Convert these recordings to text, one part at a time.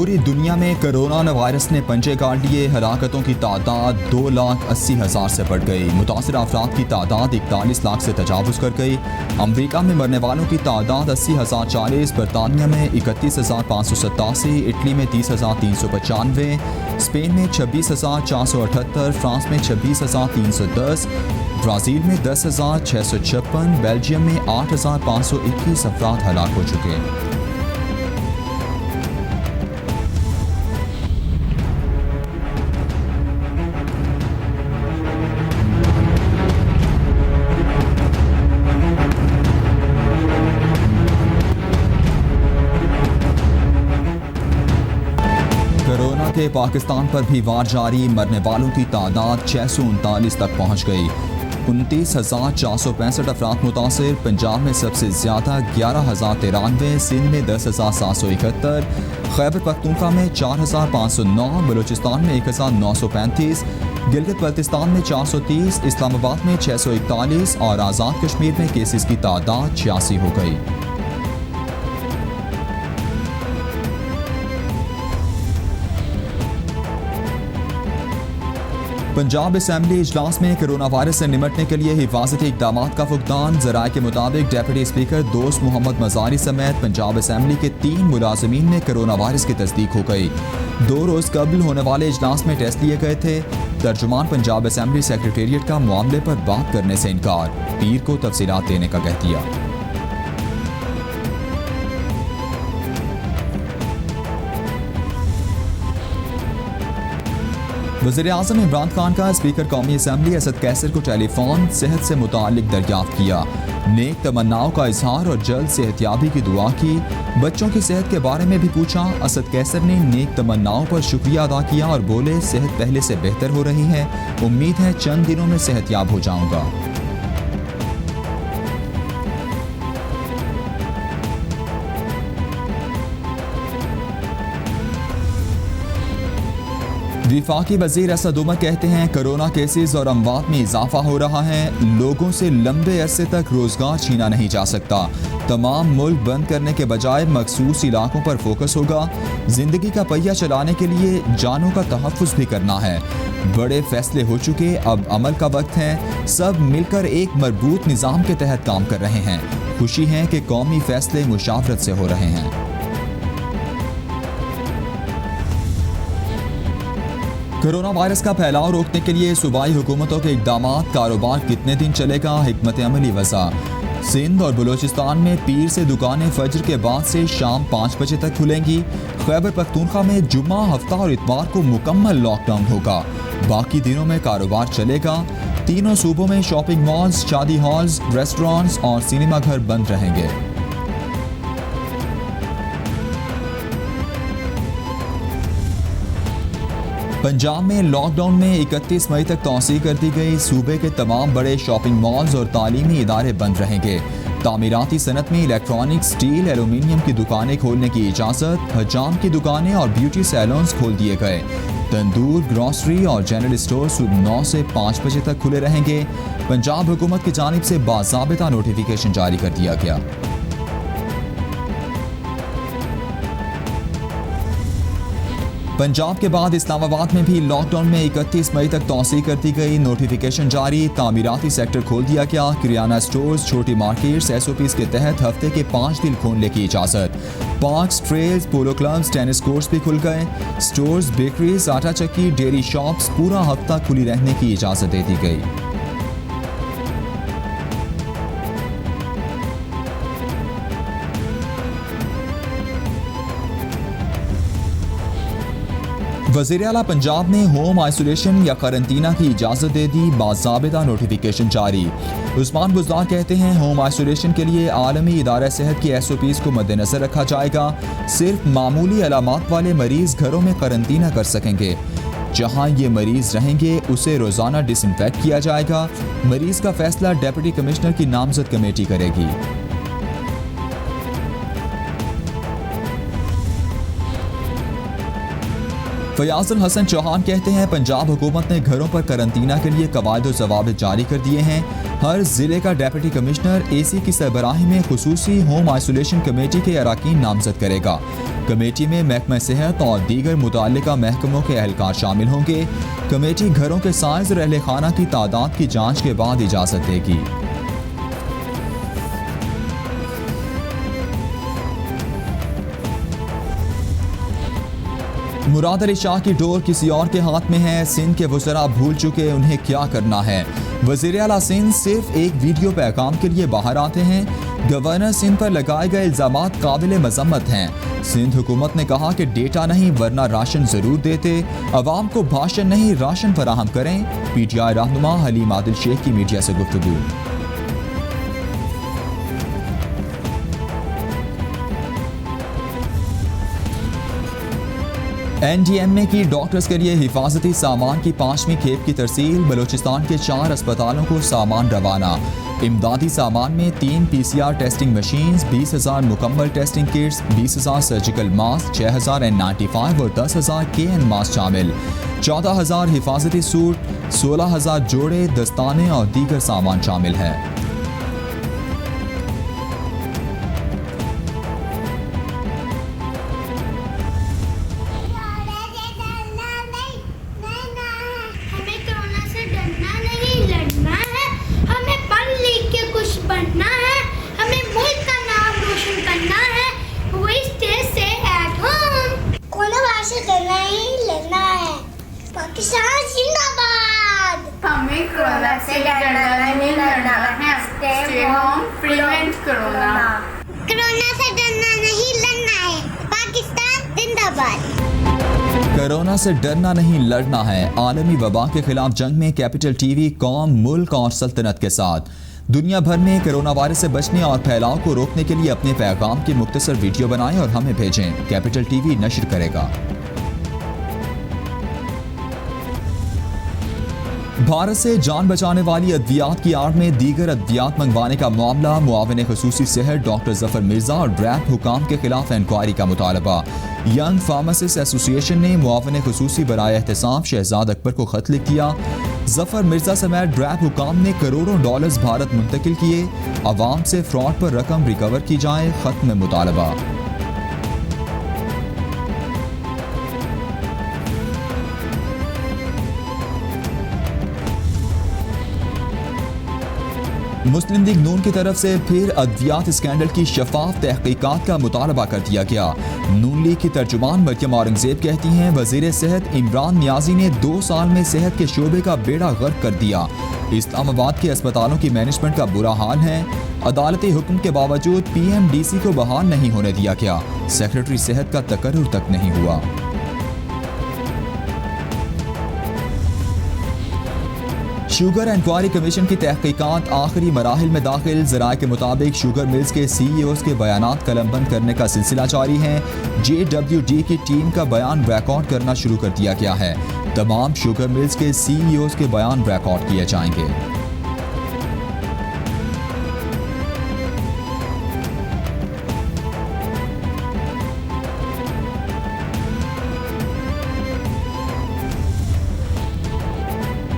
पूरी दुनिया में कोरोना वायरस ने पंजे गाड़ लिए। हलाकतों की तादाद 2,80,000 से बढ़ गई। मुतासर अफराद की तादाद 41 लाख से तजावुज़ कर गई। अमरीका में मरने वालों की तादाद 80,040, बरतानिया में 31,587, इटली में 30,395, स्पेन में 26,478, फ्रांस में 26,310, ब्राज़ील में 10,656, बेल्जियम में 8,521 अफराद हलाक हो चुके हैं। कोरोना के पाकिस्तान पर भी वार जारी। मरने वालों की तादाद 639 तक पहुंच गई। 29,465 अफराद मुतासिर। पंजाब में सबसे ज़्यादा 11,093, सिंध में 10,771, खैबर पख्तूनख्वा में 4,509, बलूचिस्तान में 1,935, गिलगित बल्तिस्तान में 430, इस्लामाबाद में 641 और आज़ाद कश्मीर में केसेस की तादाद 86 हो गई। पंजाब असम्बली इजलास में कोरोना वायरस से निमटने के लिए हिफाजती इक़दाम का फुकदान। ज़राए के मुताबिक डिप्टी स्पीकर दोस्त मोहम्मद मज़ारी समेत पंजाब असम्बली के 3 मुलाजमीन में कोरोना वायरस की तस्दीक हो गई। 2 रोज़ कबल होने वाले इजलास में टेस्ट लिए गए थे। तर्जुमान पंजाब असम्बली सेक्रेटेरिएट का मामले पर बात करने से इनकार, पीर को तफसीलात देने का कह दिया। वज़ीर-ए-आज़म इमरान खान का स्पीकर कौमी असम्बली असद कैसर को टेलीफोन सेहत से मुतालिक दरियाफ्त किया। नेक तमन्नाओं का इजहार और जल्द सेहतयाबी की दुआ की। बच्चों की सेहत के बारे में भी पूछा। असद कैसर ने नेक तमन्नाओं पर शुक्रिया अदा किया और बोले, सेहत पहले से बेहतर हो रही है, उम्मीद है चंद दिनों में सेहतयाब हो जाऊंगा। विफाकी वज़ीर असद उमर कहते हैं, कोरोना केसेस और अमवात में इजाफा हो रहा है। लोगों से लंबे अरसे तक रोजगार छीना नहीं जा सकता। तमाम मुल्क बंद करने के बजाय मखसूस इलाकों पर फोकस होगा। जिंदगी का पहिया चलाने के लिए जानों का तहफ़्फ़ुज़ भी करना है। बड़े फैसले हो चुके, अब अमल का वक्त है। सब मिलकर एक मजबूत निज़ाम के तहत काम कर रहे हैं। खुशी है कि कौमी फैसले मुशावरत से हो रहे हैं। कोरोना वायरस का फैलाव रोकने के लिए सूबाई हुकूमतों के इक़दाम। कारोबार कितने दिन चलेगा, हिकमत अमली वज़ा। सिंध और बलूचिस्तान में पीर से दुकानें फजर के बाद से शाम 5 बजे तक खुलेंगी। खैबर पख्तूनख्वा में जुम्मा, हफ्ता और इतवार को मुकम्मल लॉकडाउन होगा। बाकी दिनों में कारोबार चलेगा। तीनों सूबों में शॉपिंग मॉल्स, शादी हॉल्स, रेस्टोरेंट्स और सिनेमा घर बंद रहेंगे। पंजाब में लॉकडाउन में 31 मई तक तौसीह कर दी गई। सूबे के तमाम बड़े शॉपिंग मॉल्स और तालीमी इदारे बंद रहेंगे। तामीराती सनत में इलेक्ट्रॉनिक, स्टील, एलुमिनियम की दुकानें खोलने की इजाज़त। हजाम की दुकानें और ब्यूटी सैलून्स खोल दिए गए। तंदूर, ग्रॉसरी और जनरल स्टोर सुबह 9 से 5 बजे तक खुले रहेंगे। पंजाब हुकूमत की जानिब से बाज़ाबिता नोटिफिकेशन जारी कर दिया गया। पंजाब के बाद इस्लामाबाद में भी लॉकडाउन में 31 मई तक तौसीह कर दी गई। नोटिफिकेशन जारी। तामीराती सेक्टर खोल दिया गया। किराना स्टोर्स, छोटी मार्केट्स, SOPs के तहत हफ्ते के 5 दिन खोलने की इजाज़त। पार्क्स, ट्रेल्स, पोलो क्लब्स, टेनिस कोर्ट्स भी खुल गए। स्टोर्स, बेकरीज, आटा चक्की, डेयरी शॉप्स पूरा हफ्ता खुली रहने की इजाज़त दे दी गई। वज़ीर आला पंजाब ने होम आइसोलेशन या करंतना की इजाज़त दे दी। बाज़ाबिता नोटिफिकेशन जारी। उस्मान बुज़दार कहते हैं, होम आइसोलेशन के लिए आलमी इदारा सेहत की SOPs को मद्देनज़र रखा जाएगा। सिर्फ मामूली अलामात वाले मरीज़ घरों में करंतना कर सकेंगे। जहां ये मरीज़ रहेंगे उसे रोज़ाना डिसइंफेक्ट किया जाएगा। मरीज़ का फैसला डिप्टी कमिश्नर की नामज़द कमेटी करेगी। फयाजुल हसन चौहान कहते हैं पंजाब हुकूमत ने घरों पर करंतना के लिए कवायद ज़वाबित जारी कर दिए हैं। हर जिले का डिप्टी कमिश्नर AC की सरबराही में खुसूसी होम आइसोलेशन कमेटी के अरकान नामजद करेगा। कमेटी में महकमा सेहत और दीगर मुतल्लिका महकमों के एहलकार शामिल होंगे। कमेटी घरों के साइज और अहले खाना की तादाद की जाँच के बाद इजाज़त देगी। मुराद अली शाह की डोर किसी और के हाथ में है। सिंध के वज़रा भूल चुके उन्हें क्या करना है। वज़ीर आला सिंध सिर्फ एक वीडियो पैगाम के लिए बाहर आते हैं। गवर्नर सिंध पर लगाए गए इल्ज़ामात काबिल मज़म्मत हैं। सिंध हुकूमत ने कहा कि डेटा नहीं वरना राशन ज़रूर देते। अवाम को भाषण नहीं राशन फराहम करें। PTI रहनुमा हलीम आदिल शेख की मीडिया से गुफ्तगू। NDMA की डॉक्टर्स के लिए हिफाजती सामान की 5वीं खेप की तरसील। बलूचिस्तान के 4 अस्पतालों को सामान रवाना। इमदादी सामान में 3 PCR टेस्टिंग मशीन्स, 20,000 मुकम्मल testing kits, 20,000 surgical mask, 6,000 N95 और 10,000 KN मास्क शामिल। 14,000 हिफाजती सूट, 16,000 जोड़े, दस्ताने और दीगर सामान शामिल है। पाकिस्तान जिंदाबाद। हमें कोरोना से डरना नहीं, लड़ना है। Stay home, prevent corona. Corona से डरना नहीं, लड़ना है। पाकिस्तान जिंदाबाद। कोरोना से डरना नहीं लड़ना है। आलमी वबा के खिलाफ जंग में कैपिटल TV कौम, मुल्क और सल्तनत के साथ। दुनिया भर में कोरोना वायरस से बचने और फैलाव को रोकने के लिए अपने पैगाम की मुख्तसर वीडियो बनाएं और हमें भेजें। कैपिटल TV नशर करेगा। भारत से जान बचाने वाली अद्वियात की आड़ में दीगर अद्वियात मंगवाने का मामला। मुआविन खुसूसी सेहत डॉक्टर जफर मिर्जा और ड्रैप हुकाम के खिलाफ इंक्वायरी का मुतालबा। यंग फार्मासिस्ट एसोसिएशन ने मुआविन खुसूसी बराए एहतसाब शहजाद अकबर को खत लिख दिया। जफर मिर्जा समेत ड्रैप हुकाम ने करोड़ों डॉलर्स भारत मुंतकिल किए। अवाम से फ्रॉड पर रकम रिकवर की जाए, खत में मुतालबा। मुस्लिम लीग नून की तरफ से फिर अद्वियात स्कैंडल की शफाफ तहकीकात का मुतालबा कर दिया गया। नून लीग की तर्जुमान मरियम औरंगजेब कहती हैं वजीर सेहत इमरान नियाजी ने 2 साल में सेहत के शोबे का बेड़ा गर्क कर दिया। इस्लामाबाद के अस्पतालों की मैनेजमेंट का बुरा हाल है। अदालती हुक्म के बावजूद PMDC को बहाल नहीं होने दिया गया। सेक्रेटरी सेहत का तकर्रुर तक नहीं हुआ। शुगर इंक्वायरी कमीशन की तहकीकात आखिरी मराहिल में दाखिल। ज़राए के मुताबिक शुगर मिल्स के CEOs के बयानात कलमबंद करने का सिलसिला जारी है। JWD की टीम का बयान रिकॉर्ड करना शुरू कर दिया गया है। तमाम शुगर मिल्स के CEOs के बयान रिकॉर्ड किए जाएंगे।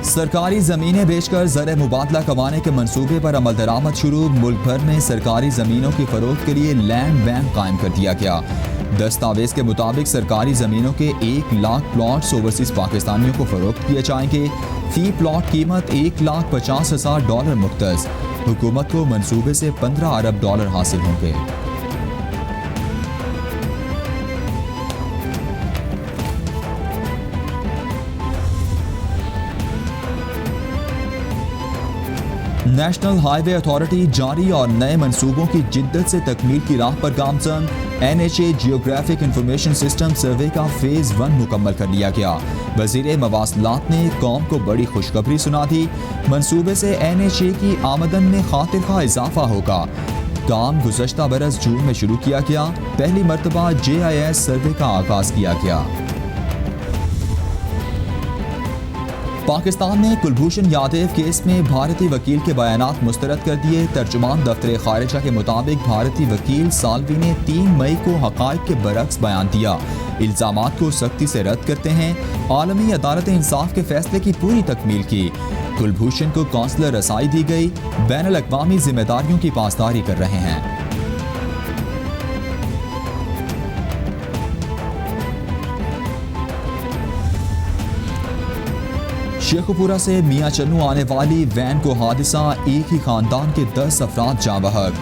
सरकारी ज़मीनें बेचकर ज़र मुबादला कमाने के मंसूबे पर अमल दरामद शुरू। मुल्क भर में सरकारी ज़मीनों की फ़रोख्त के लिए लैंड बैंक कायम कर दिया गया। दस्तावेज़ के मुताबिक सरकारी ज़मीनों के 1 लाख प्लॉट्स ओवरसीज़ पाकिस्तानियों को फ़रोख्त किए जाएंगे। फ़ी प्लॉट कीमत $1,50,000 मुख्तस। हुकूमत को मंसूबे से $15 अरब हासिल होंगे। नेशनल हाईवे अथॉरिटी जारी और नए मंसूबों की जिद्दत से तकमील की राह पर गामजन। NHA जियोग्राफिक इंफॉर्मेशन सिस्टम सर्वे का फेज़ 1 मुकम्मल कर लिया गया। वज़ीर मवासलात ने कौम को बड़ी खुशखबरी सुना दी। मंसूबे से NHA की आमदन में खातिर खा इजाफा होगा। काम गुज़श्ता बरस जून में शुरू किया गया। पहली मरतबा JIS सर्वे का आगाज़ किया गया। पाकिस्तान ने कुलभूषण यादव केस में भारतीय वकील के बयानात मुस्तरद कर दिए। तर्जुमान दफ्तर खारिजा के मुताबिक भारतीय वकील साल्वी ने 3 मई को हक़ाइक़ के बरक्स बयान दिया, इल्ज़ामात को सख्ती से रद्द करते हैं। आलमी अदालत इंसाफ के फैसले की पूरी तकमील की। कुलभूषण को कौंसलर रसाई दी गई, बैनुल अक़वामी जिम्मेदारियों की पासदारी कर रहे हैं। शेखुपुरा से मियां चन्नू आने वाली वैन को हादसा, एक ही खानदान के 10 अफराद जाँ बहक।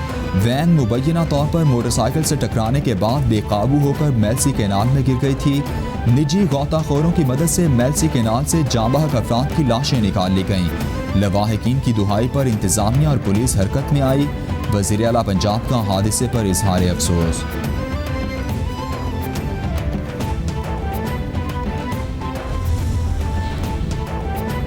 वैन मुबैना तौर पर मोटरसाइकिल से टकराने के बाद बेकाबू होकर मेलसी कैनाल में गिर गई थी। निजी गौताखोरों की मदद से मेलसी कैनाल से जाँ बहक अफराद की लाशें निकाल ली गईं। लवाहिकीन की दुहाई पर इंतजामिया और पुलिस हरकत में आई। वज़ीर आला पंजाब का हादसे पर इजहार अफसोस।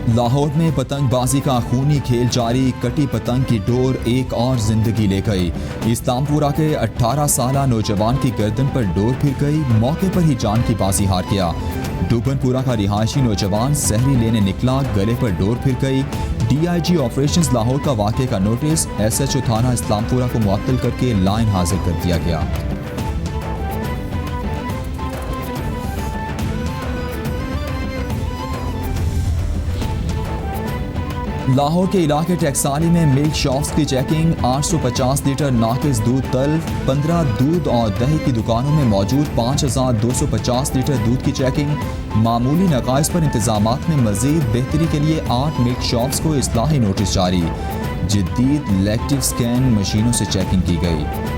लाहौर में पतंगबाजी का खूनी खेल जारी, कटी पतंग की डोर एक और जिंदगी ले गई। इस्लामपुरा के 18 साला नौजवान की गर्दन पर डोर फिर गई, मौके पर ही जान की बाजी हार गया। डुबनपुरा का रिहायशी नौजवान सहरी लेने निकला, गले पर डोर फिर गई। DIG ऑपरेशंस लाहौर का वाक़े का नोटिस SHO थाना इस्लामपुरा को मुअत्तल करके लाइन हाजिर कर दिया गया। लाहौर के इलाके टैक्साली में मिल्क शॉप्स की चेकिंग, 850 लीटर नाकिस दूध तल्फ, 15 दूध और दही की दुकानों में मौजूद 5250 लीटर दूध की चेकिंग। मामूली नकाइस पर इंतजामात में मजीद बेहतरी के लिए 8 मिल्क शॉप्स को इस्लाही नोटिस जारी। जदीद लैक्टिव स्कैन मशीनों से चेकिंग की गई।